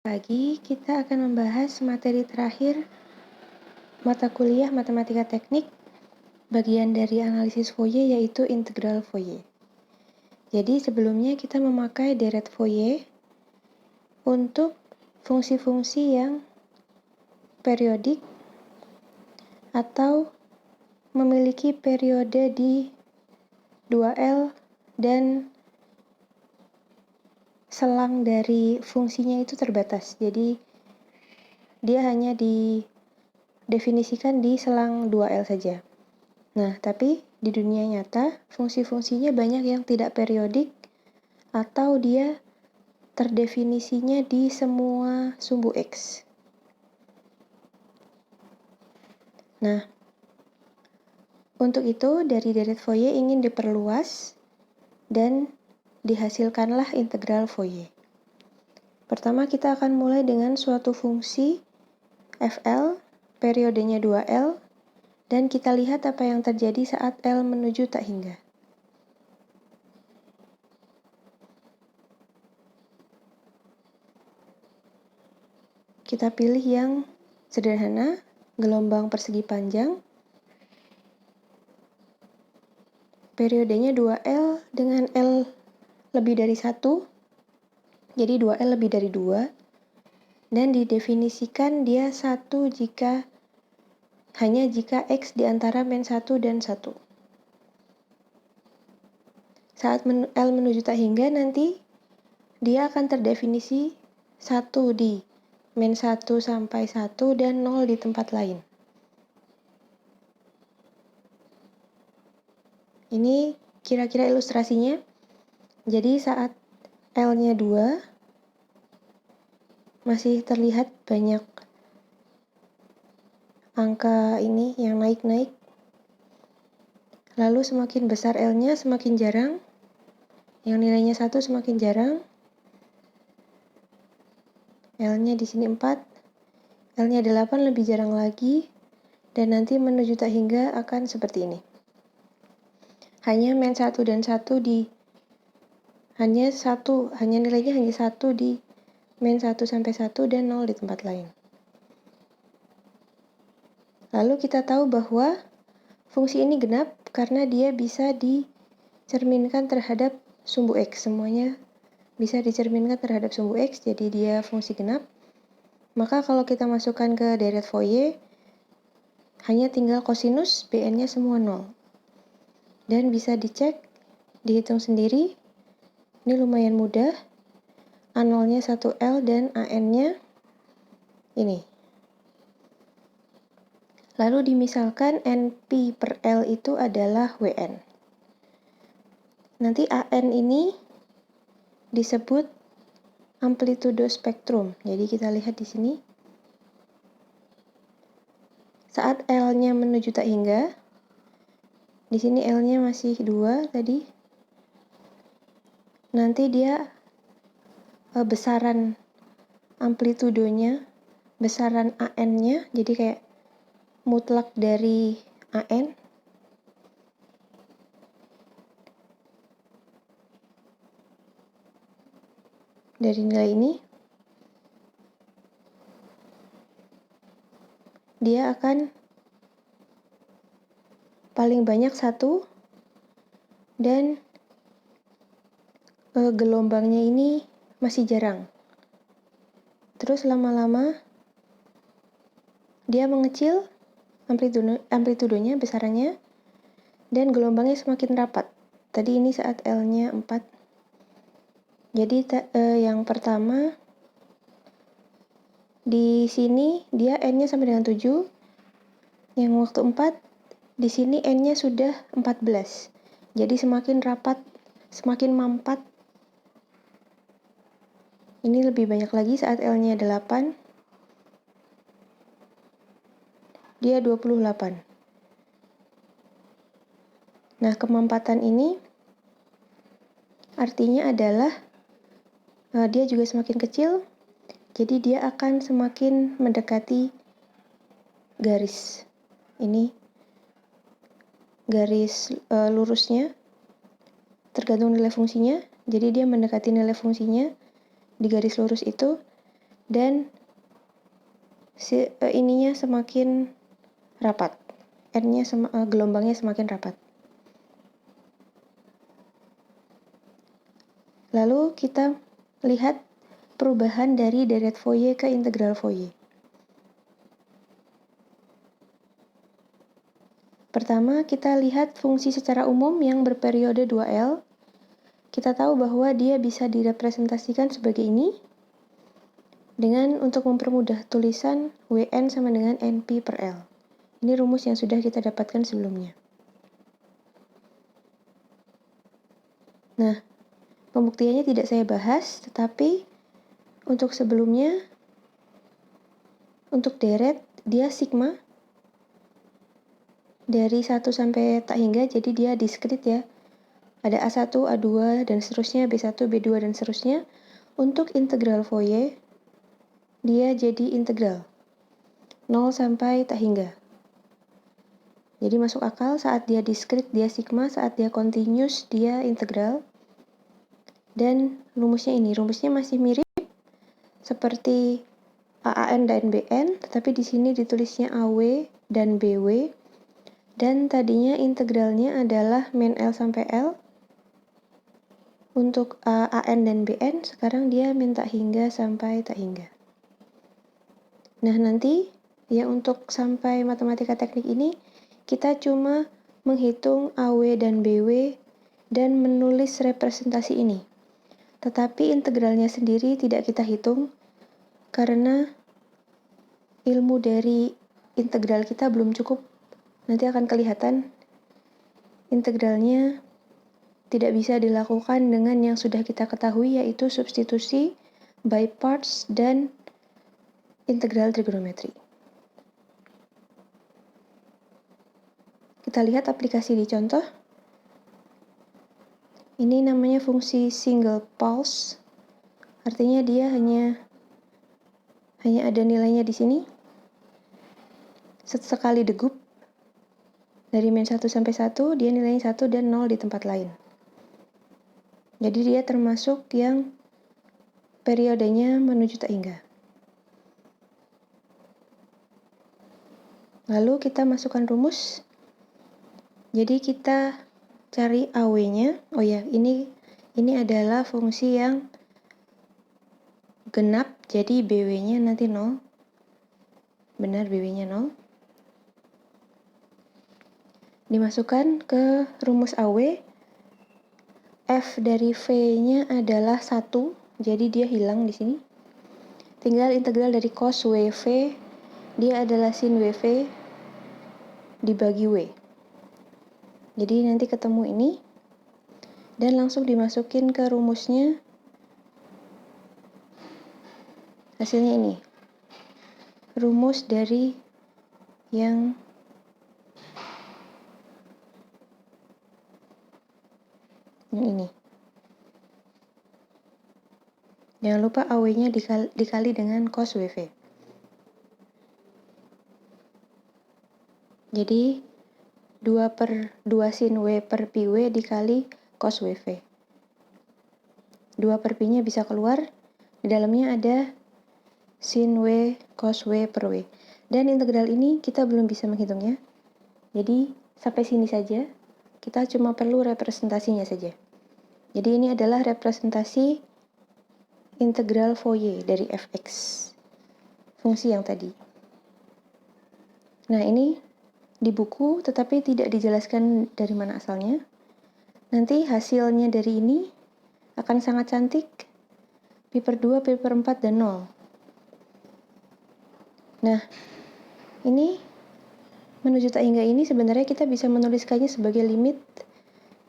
Pagi kita akan membahas materi terakhir mata kuliah Matematika Teknik bagian dari analisis Fourier yaitu integral Fourier. Jadi sebelumnya kita memakai deret Fourier untuk fungsi-fungsi yang periodik atau memiliki periode di 2L dan selang dari fungsinya itu terbatas. Jadi dia hanya didefinisikan di selang 2L saja. Nah, tapi di dunia nyata, fungsi-fungsinya banyak yang tidak periodik atau dia terdefinisinya di semua sumbu X. Nah, untuk itu dari deret Fourier ingin diperluas dan dihasilkanlah integral Fourier. Pertama kita akan mulai dengan suatu fungsi FL, periodenya 2L, dan kita lihat apa yang terjadi saat L menuju tak hingga. Kita pilih yang sederhana, gelombang persegi panjang, periodenya 2L dengan L lebih dari 1, jadi 2L lebih dari 2, dan didefinisikan dia 1 hanya jika X di antara min 1 dan 1. Saat L menuju tak hingga nanti, dia akan terdefinisi 1 di min 1 sampai 1 dan 0 di tempat lain. Ini kira-kira ilustrasinya. Jadi saat L-nya 2, masih terlihat banyak angka ini yang naik-naik. Lalu semakin besar L-nya semakin jarang. Yang nilainya 1 semakin jarang. L-nya di sini 4. L-nya 8 lebih jarang lagi. Dan nanti menuju tak hingga akan seperti ini. Hanya min 1 dan 1 hanya nilainya hanya 1 di min 1 sampai 1 dan 0 di tempat lain. Lalu kita tahu bahwa fungsi ini genap karena dia bisa dicerminkan terhadap sumbu X. Semuanya bisa dicerminkan terhadap sumbu X, jadi dia fungsi genap. Maka kalau kita masukkan ke deret Fourier, hanya tinggal kosinus, Bn-nya semua 0. Dan bisa dicek, dihitung sendiri. Ini lumayan mudah. A0-nya 1L dan AN-nya ini. Lalu dimisalkan NP per L itu adalah WN. Nanti AN ini disebut amplitudo spektrum. Jadi kita lihat di sini. Saat L-nya menuju tak hingga, di sini L-nya masih 2 tadi. Nanti dia besaran amplitudonya, besaran AN-nya, jadi kayak mutlak dari AN. Dari nilai ini, dia akan paling banyak 1 dan gelombangnya ini masih jarang. Terus lama-lama dia mengecil amplitudonya, besarannya, dan gelombangnya semakin rapat. Tadi ini saat L-nya 4. Jadi yang pertama di sini dia N-nya sampai dengan 7. Yang waktu 4 di sini N-nya sudah 14. Jadi semakin rapat, semakin mampat. Ini lebih banyak lagi saat L-nya 8. Dia 28. Nah, kemampatan ini artinya adalah dia juga semakin kecil, jadi dia akan semakin mendekati garis. Ini garis lurusnya, tergantung nilai fungsinya, jadi dia mendekati nilai fungsinya di garis lurus itu, dan ininya semakin rapat, gelombangnya semakin rapat. Lalu kita lihat perubahan dari deret Fourier ke integral Fourier. Pertama, kita lihat fungsi secara umum yang berperiode 2L. Kita tahu bahwa dia bisa direpresentasikan sebagai ini, dengan untuk mempermudah tulisan Wn sama dengan Np per L. Ini rumus yang sudah kita dapatkan sebelumnya. Nah, pembuktiannya tidak saya bahas, tetapi untuk sebelumnya, untuk deret, dia sigma dari 1 sampai tak hingga, jadi dia diskrit ya. Ada A1, A2, dan seterusnya, B1, B2, dan seterusnya. Untuk integral Fourier, dia jadi integral 0 sampai tak hingga. Jadi masuk akal, saat dia diskrit dia sigma, saat dia continuous dia integral. Dan rumusnya masih mirip seperti AAN dan BN, tetapi di sini ditulisnya AW dan BW. Dan tadinya integralnya adalah min L sampai L. Untuk AN dan BN, sekarang dia min tak hingga sampai tak hingga. Nah, nanti ya untuk sampai matematika teknik ini, kita cuma menghitung AW dan BW dan menulis representasi ini. Tetapi integralnya sendiri tidak kita hitung, karena ilmu dari integral kita belum cukup. Nanti akan kelihatan integralnya tidak bisa dilakukan dengan yang sudah kita ketahui, yaitu substitusi, by parts, dan integral trigonometri. Kita lihat aplikasi di contoh. Ini namanya fungsi single pulse. Artinya dia hanya ada nilainya di sini. Sekali degup dari min 1 sampai 1, dia nilainya 1 dan 0 di tempat lain. Jadi dia termasuk yang periodenya menuju tak hingga. Lalu kita masukkan rumus. Jadi kita cari AW-nya. Oh ya, ini adalah fungsi yang genap, jadi BW-nya nanti 0. Benar, BW-nya 0. Dimasukkan ke rumus AW. F dari V-nya adalah 1, jadi dia hilang di sini. Tinggal integral dari cos WV, dia adalah sin WV dibagi W. Jadi nanti ketemu ini, dan langsung dimasukin ke rumusnya. Hasilnya ini. Rumus dari yang ini. Jangan lupa AW-nya dikali dengan cos WV. Jadi 2 sin W per pi W dikali cos WV. 2 per pi-nya bisa keluar. Di dalamnya ada sin W cos W per W. Dan integral ini kita belum bisa menghitungnya. Jadi sampai sini saja. Kita cuma perlu representasinya saja. Jadi ini adalah representasi integral Fourier dari fx. Fungsi yang tadi. Nah, ini di buku tetapi tidak dijelaskan dari mana asalnya. Nanti hasilnya dari ini akan sangat cantik. Pi per 2, pi per 4, dan 0. Nah, ini menuju tak hingga ini sebenarnya kita bisa menuliskannya sebagai limit.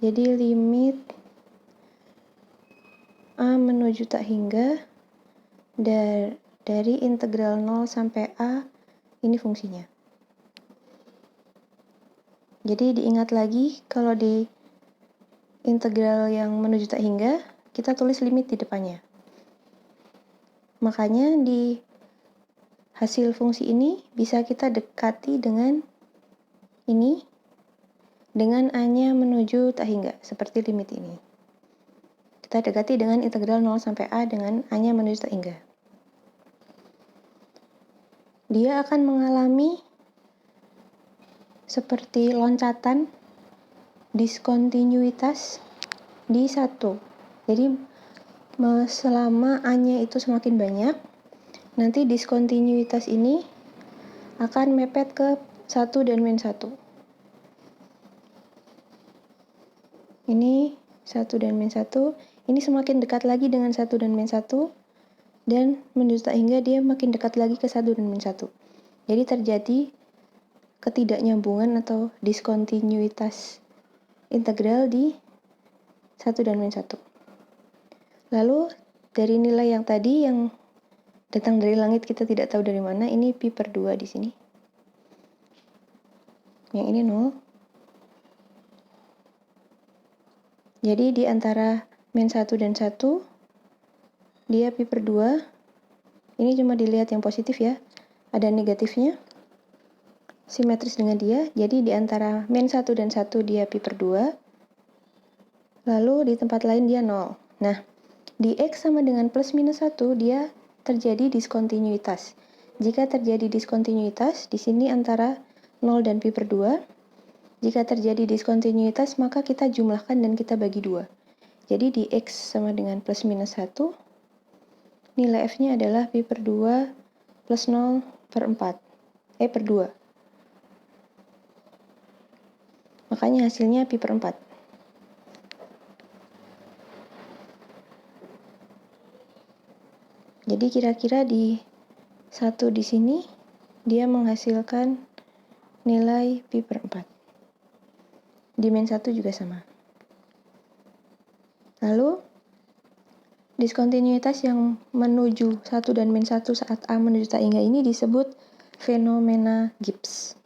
Jadi limit A menuju tak hingga dari integral 0 sampai A, ini fungsinya. Jadi diingat lagi, kalau di integral yang menuju tak hingga, kita tulis limit di depannya. Makanya di hasil fungsi ini bisa kita dekati dengan ini, dengan A-nya menuju tak hingga, seperti limit ini. Kita dekati dengan integral 0 sampai A dengan A-nya menuju tak hingga. dia akan mengalami seperti loncatan diskontinuitas di 1. Jadi selama A-nya itu semakin banyak, nanti diskontinuitas ini akan mepet ke 1 dan min 1. Ini 1 dan min 1, ini semakin dekat lagi dengan 1 dan min 1, dan menuju tak hingga dia makin dekat lagi ke 1 dan min 1. Jadi terjadi ketidaknyambungan atau diskontinuitas integral di 1 dan min 1. Lalu dari nilai yang tadi yang datang dari langit kita tidak tahu dari mana, ini pi per 2 di sini. Yang ini 0. Jadi di antara min 1 dan 1 dia pi per 2. Ini cuma dilihat yang positif ya. Ada negatifnya. Simetris dengan dia. Jadi di antara min 1 dan 1 dia pi per 2. Lalu di tempat lain dia 0. Nah, di X sama dengan plus minus 1 dia terjadi diskontinuitas. Jika terjadi diskontinuitas, di sini antara 0 dan pi per 2. Jika terjadi diskontinuitas, maka kita jumlahkan dan kita bagi 2. Jadi di X sama dengan plus minus 1, nilai F-nya adalah pi per 2 plus 0 per 4. Per 2. Makanya hasilnya pi per 4. Jadi kira-kira di 1 di sini, dia menghasilkan nilai pi per 4. Di min 1 juga sama. Lalu, diskontinuitas yang menuju 1 dan min 1 saat A menuju tak hingga ini disebut fenomena Gibbs.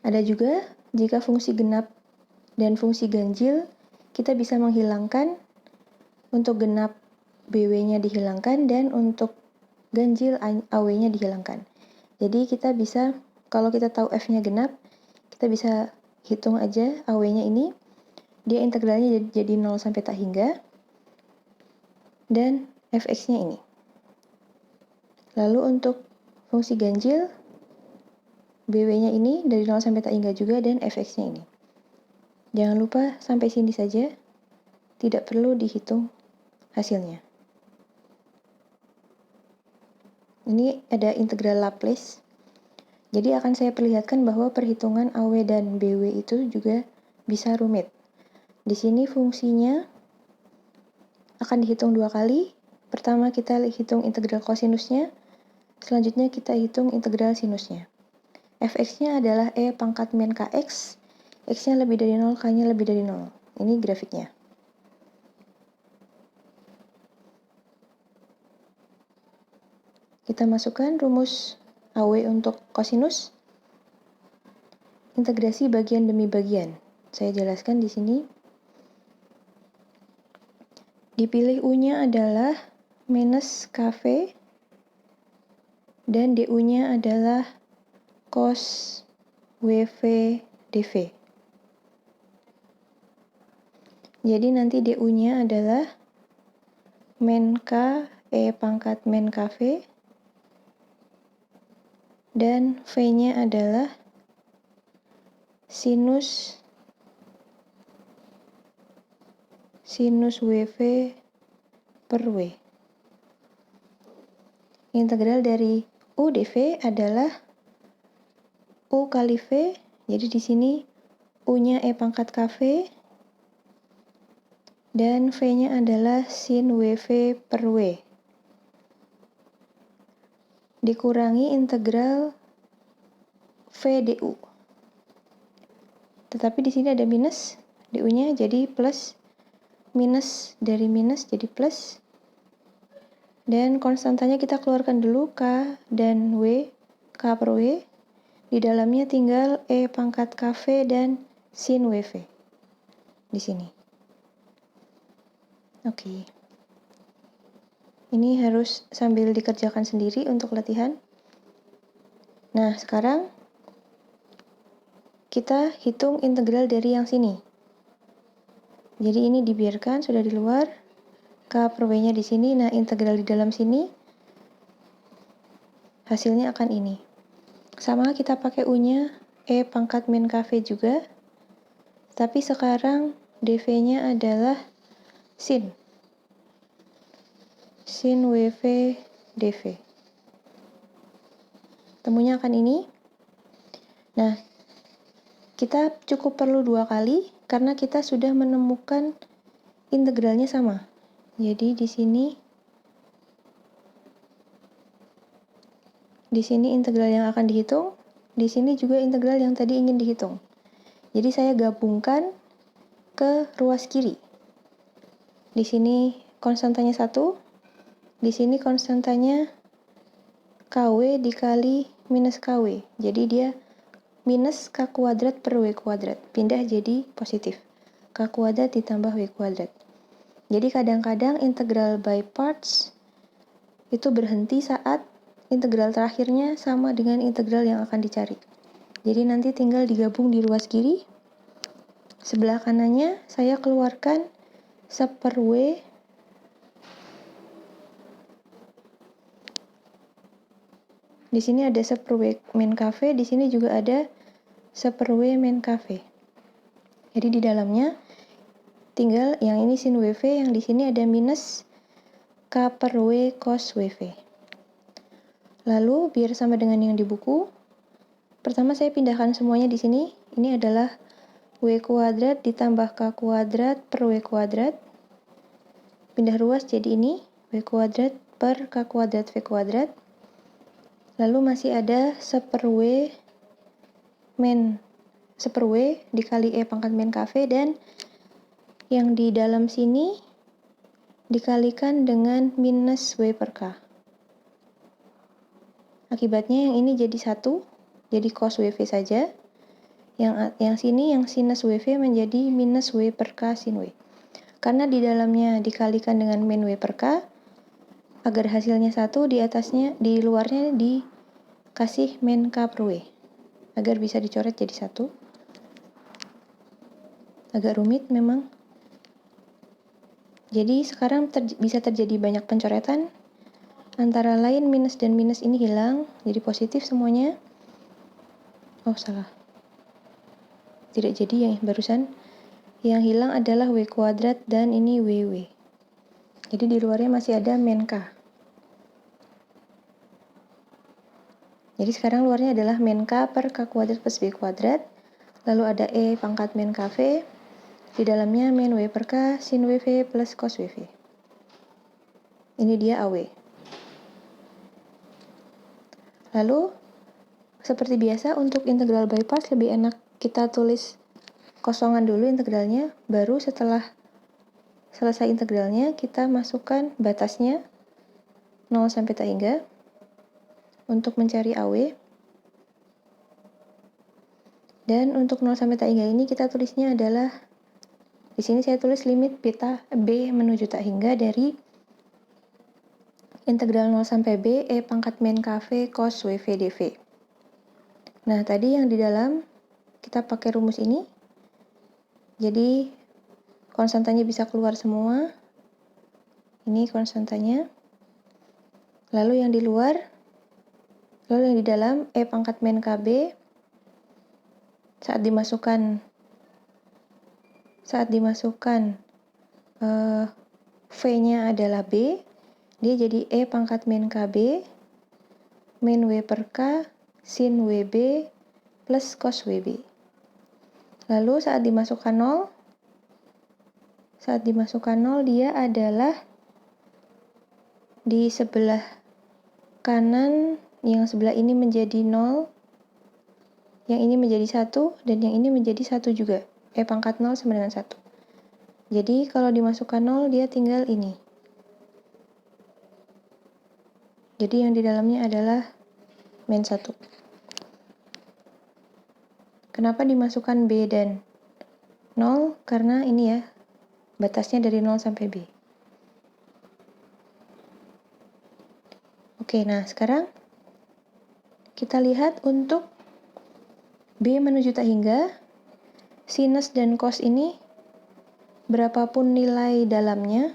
Ada juga, jika fungsi genap dan fungsi ganjil, kita bisa menghilangkan, untuk genap BW-nya dihilangkan, dan untuk ganjil AW-nya dihilangkan. Jadi kita bisa, kalau kita tahu F-nya genap, kita bisa hitung aja AW-nya ini, dia integralnya jadi 0 sampai tak hingga, dan Fx-nya ini. Lalu untuk fungsi ganjil, BW-nya ini dari 0 sampai tak hingga juga, dan Fx-nya ini. Jangan lupa sampai sini saja, tidak perlu dihitung hasilnya. Ini ada integral Laplace. Jadi akan saya perlihatkan bahwa perhitungan AW dan BW itu juga bisa rumit. Di sini fungsinya akan dihitung 2 kali. Pertama kita hitung integral kosinusnya, selanjutnya kita hitung integral sinusnya. Fx-nya adalah E pangkat min Kx, X-nya lebih dari 0, K-nya lebih dari 0. Ini grafiknya. Kita masukkan rumus AW untuk kosinus. Integrasi bagian demi bagian. Saya jelaskan di sini. Dipilih U-nya adalah minus KV, dan DU-nya adalah cos WV dV. Jadi nanti DU-nya adalah min K E pangkat min KV, dan V-nya adalah sinus WV per W. Integral dari U dV adalah U kali V, jadi di sini U-nya E pangkat KV, dan V-nya adalah sin WV per W. Dikurangi integral V du. Tetapi di sini ada minus, du-nya jadi plus, minus dari minus jadi plus, dan konstantanya kita keluarkan dulu K dan W, K per W. Di dalamnya tinggal E pangkat KV dan sin WV. Di sini. Oke. Ini harus sambil dikerjakan sendiri untuk latihan. Nah, sekarang kita hitung integral dari yang sini. Jadi ini dibiarkan, sudah di luar. K per W-nya di sini. Nah, integral di dalam sini hasilnya akan ini. Sama kita pakai U-nya E pangkat min KV juga. Tapi sekarang dV-nya adalah sin WV dV. Temunya akan ini. Nah, kita cukup perlu 2 kali karena kita sudah menemukan integralnya sama. Jadi di sini integral yang akan dihitung, di sini juga integral yang tadi ingin dihitung. Jadi saya gabungkan ke ruas kiri. Di sini konstantanya 1, di sini konstantanya KW dikali minus KW. Jadi dia minus K kuadrat per W kuadrat. Pindah jadi positif. K kuadrat ditambah W kuadrat. Jadi kadang-kadang integral by parts itu berhenti saat integral terakhirnya sama dengan integral yang akan dicari. Jadi nanti tinggal digabung di ruas kiri. Sebelah kanannya saya keluarkan seper W di sini ada seper W min KV, di sini juga ada seper W min KV. Jadi di dalamnya tinggal yang ini sin WV, yang di sini ada minus K per W cos WV. Lalu biar sama dengan yang di buku, pertama saya pindahkan semuanya di sini. Ini adalah W kuadrat ditambah K kuadrat per W kuadrat. Pindah ruas jadi ini, W kuadrat per K kuadrat V kuadrat. Lalu masih ada seper W dikali E pangkat min KV, dan yang di dalam sini dikalikan dengan minus W per K. Akibatnya yang ini jadi 1, jadi cos WV saja. Yang sini, yang sinus WV menjadi minus W per K sin W. Karena di dalamnya dikalikan dengan min W per K, agar hasilnya 1, di luarnya dikasih min K per W. Agar bisa dicoret jadi 1. Agak rumit memang. Jadi sekarang bisa terjadi banyak pencoretan. Antara lain minus dan minus ini hilang, jadi positif semuanya. Oh, salah. Tidak jadi yang barusan. Yang hilang adalah W kuadrat dan ini WW. Jadi di luarnya masih ada min K. Jadi sekarang luarnya adalah min K per K kuadrat plus W kuadrat. Lalu ada E pangkat min KV. Di dalamnya min W per K sin WV plus cos WV. Ini dia AW. Lalu, seperti biasa untuk integral by parts lebih enak kita tulis kosongan dulu integralnya. Baru setelah selesai integralnya, kita masukkan batasnya 0 sampai tak hingga untuk mencari AW. Dan untuk 0 sampai tak hingga ini kita tulisnya adalah, di sini saya tulis limit beta B menuju tak hingga dari integral 0 sampai B E pangkat min KV cos WV dV. Nah, tadi yang di dalam kita pakai rumus ini. Jadi konstantanya bisa keluar semua. Ini konstantanya. Lalu yang di luar, lalu yang di dalam E pangkat min KB saat dimasukkan V-nya adalah B, dia jadi E pangkat min KB min W per K sin WB plus cos WB. Lalu saat dimasukkan 0, dia adalah di sebelah kanan, yang sebelah ini menjadi 0, yang ini menjadi 1, dan yang ini menjadi 1 juga. E pangkat 0 sama dengan 1. Jadi kalau dimasukkan 0, dia tinggal ini. Jadi yang di dalamnya adalah min 1. Kenapa dimasukkan B dan 0? Karena ini ya, batasnya dari 0 sampai B. Oke, nah sekarang kita lihat untuk B menuju tak hingga, sinus dan cos ini berapapun nilai dalamnya,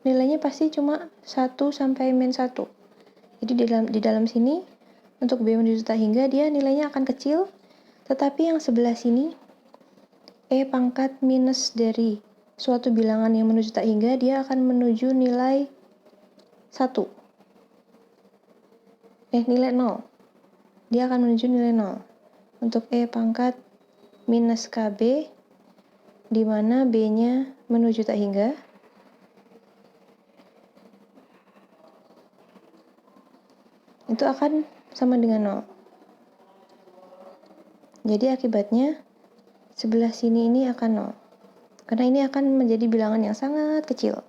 nilainya pasti cuma 1 sampai min 1. Jadi di dalam sini untuk B menuju tak hingga dia nilainya akan kecil, tetapi yang sebelah sini E pangkat minus dari suatu bilangan yang menuju tak hingga dia akan menuju nilai 1. Nilai 0. Dia akan menuju nilai 0. Untuk E pangkat minus KB di mana B-nya menuju tak hingga. Itu akan sama dengan 0. Jadi akibatnya sebelah sini ini akan 0. Karena ini akan menjadi bilangan yang sangat kecil.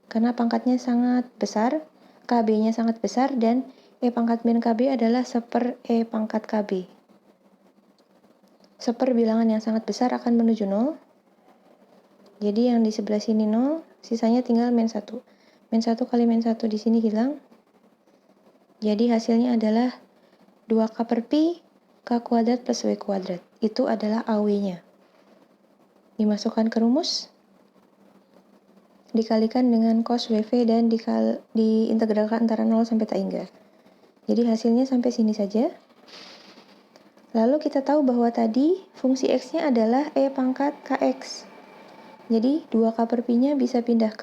Karena pangkatnya sangat besar, KB-nya sangat besar, dan E pangkat min KB adalah seper E pangkat KB. Seper bilangan yang sangat besar akan menuju 0. Jadi yang di sebelah sini 0, sisanya tinggal min 1. Min 1 kali min 1 di sini hilang. Jadi hasilnya adalah 2K per Pi K kuadrat plus W kuadrat. Itu adalah AW-nya. Dimasukkan ke rumus, dikalikan dengan cos WV dan diintegralkan antara 0 sampai tak hingga. Jadi hasilnya sampai sini saja. Lalu kita tahu bahwa tadi fungsi X-nya adalah E pangkat KX. Jadi 2K per Pi-nya bisa pindah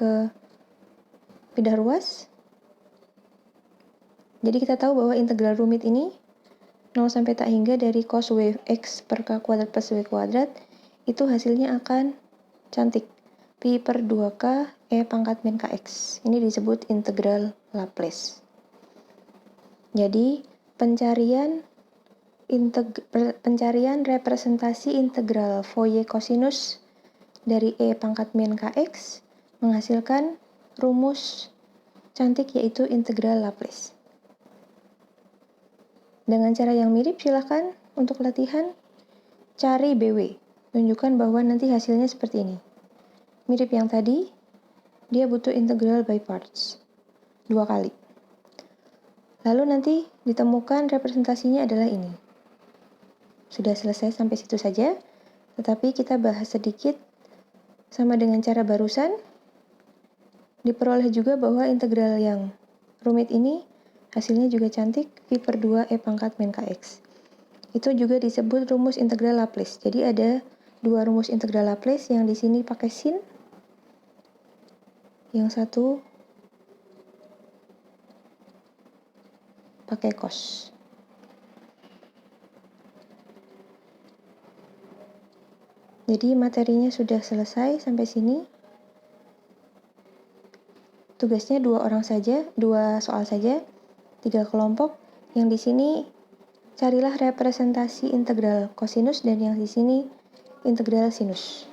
ruas. Jadi kita tahu bahwa integral rumit ini 0 sampai tak hingga dari cos X per K kuadrat plus W kuadrat itu hasilnya akan cantik. Pi per 2K E pangkat min KX. Ini disebut integral Laplace. Jadi pencarian representasi integral Fourier cosinus dari E pangkat min KX menghasilkan rumus cantik yaitu integral Laplace. Dengan cara yang mirip silahkan untuk latihan cari BW. Tunjukkan bahwa nanti hasilnya seperti ini. Mirip yang tadi, dia butuh integral by parts 2 kali. Lalu nanti ditemukan representasinya adalah ini. Sudah selesai sampai situ saja, tetapi kita bahas sedikit sama dengan cara barusan. Diperoleh juga bahwa integral yang rumit ini hasilnya juga cantik, Pi per 2 E pangkat min KX. Itu juga disebut rumus integral Laplace. Jadi ada dua rumus integral Laplace yang di sini pakai sin, yang satu pakai cos. Jadi materinya sudah selesai sampai sini. Tugasnya 2 soal saja, 3 kelompok. Yang di sini carilah representasi integral kosinus dan yang di sini integral sinus.